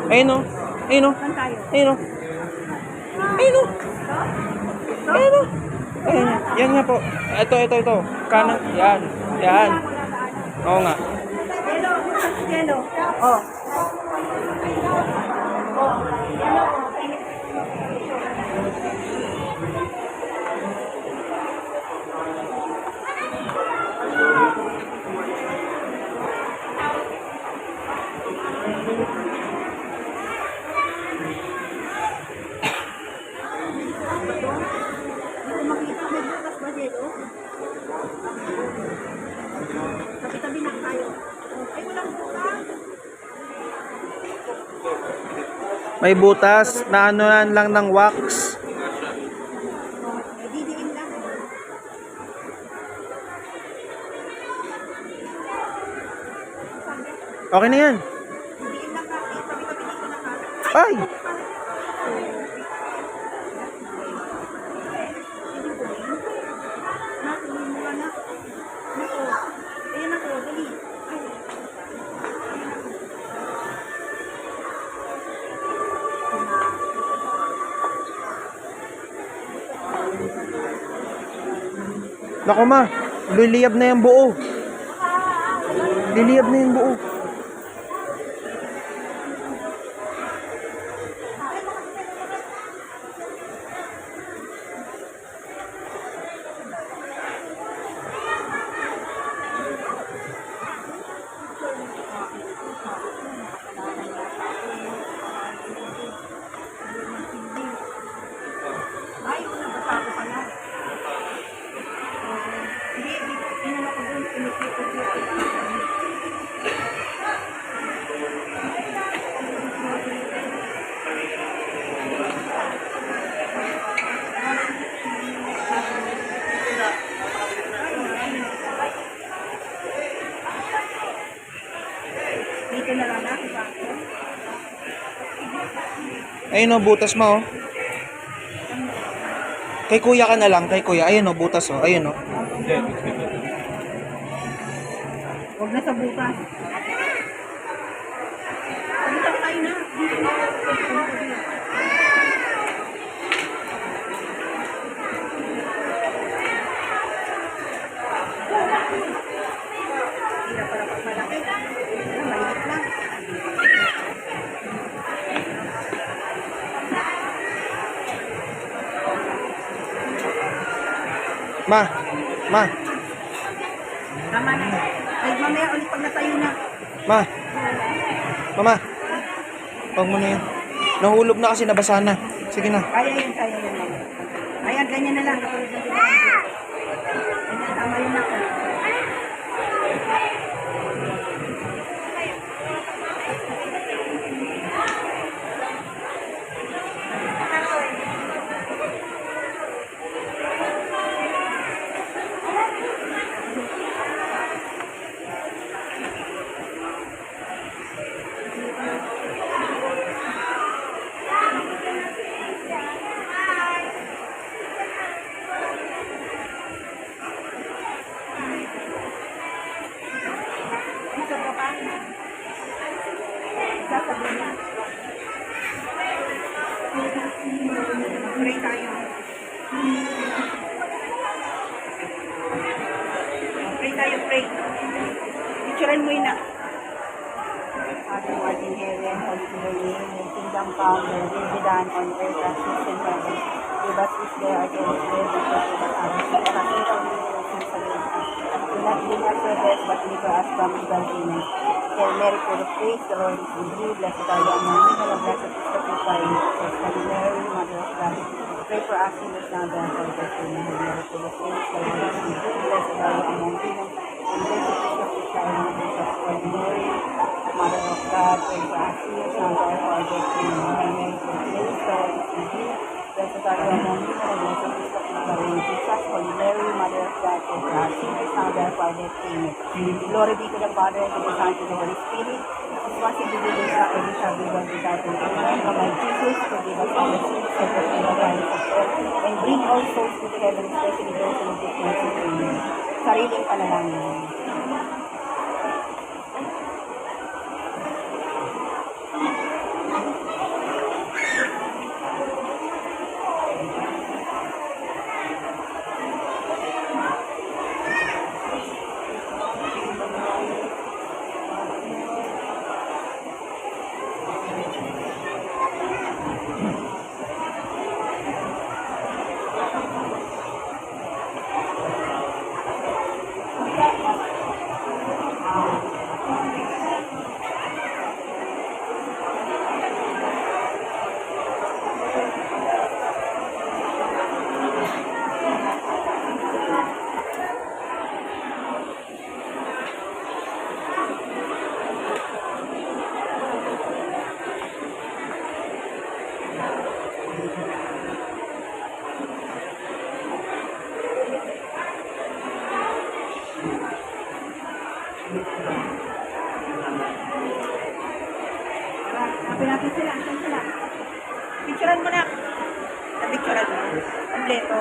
Ayun o. Ayun o. Saan tayo? Ayun o. Ayun o. Ayun o. Ayun. Yan nga po. Ito. Kanan. Yan. Yan. Oo nga. Yellow. Oh. Makita may bukas ba dito? Tabi-tabi na tayo. Ay, walang bukas. May butas na ano lang ng wax. Ay, didiin lang. Okay na yan. Didiin lang natin. Tabi-tabi dito na ka. Ay! Nakunin mo na. Nako. Ayan ako. Dali. Ay. Naku ma, liliyab na yung buo. Liliyab na yung buo. Ay, una ba ako pala? Hindi, inano ko dun, dito na lang na. Ayun o, butas mo o. Kay kuya ka na lang, kay kuya. Ayun o, butas o. Ayun o. Huwag na sa bukas. Dito tayo na. Dito na. Hirap pala pag malaki. Maliit lang. Ma, Tama na. Ay, mamaya ulit pag natayo na. mama. Huwag mo na yan. Nahulog na kasi nabasa na. Sige na. Kaya yan. Ayan, ganyan na lang. Ganyan, tama yun ako. Isa pa pa. Sasabihin na. Pray tayo. Pray tayo, pray. Picturean mo yun na. Father who art in heaven, holy be your name, your kingdom come, your will be done on earth as it is in heaven. Give us this day our daily bread, and forgive us our sins, as we forgive those who sin against us. Do not bring us to death, but deliver us from evil. Amen. Hail Mary, full of grace, the Lord is with you. Blessed are you among women, and blessed is the fruit of thy womb, Jesus. Holy Mary, Mother of God, pray for us sinners now and at the hour of our death. Amen. Hail Mary, full of grace, the Lord is with you. Blessed are you among women, and blessed is the fruit of thy womb, Jesus. Holy Mary, Mother of God, pray for us sinners now and at the hour of our death. Amen. Hail Mary, full of grace, the Lord is with you. Blessed are you among women, and blessed is the fruit of thy womb, Jesus. Holy Mary, Mother of God, pray for us sinners now and at the hour of our death. Amen. Glory be to the Father, and to the Son, and to the Holy Spirit. As was in the beginning, now and shall be, world without end. Amen. O my Jesus, forgive us our sins. celebration of life of all, and bring all souls to the heaven, especially those who take mercy to you. Sariling panalangin. Sabi natin sila, saan sila? Picturean mo na. Picturean mo. Kompleto.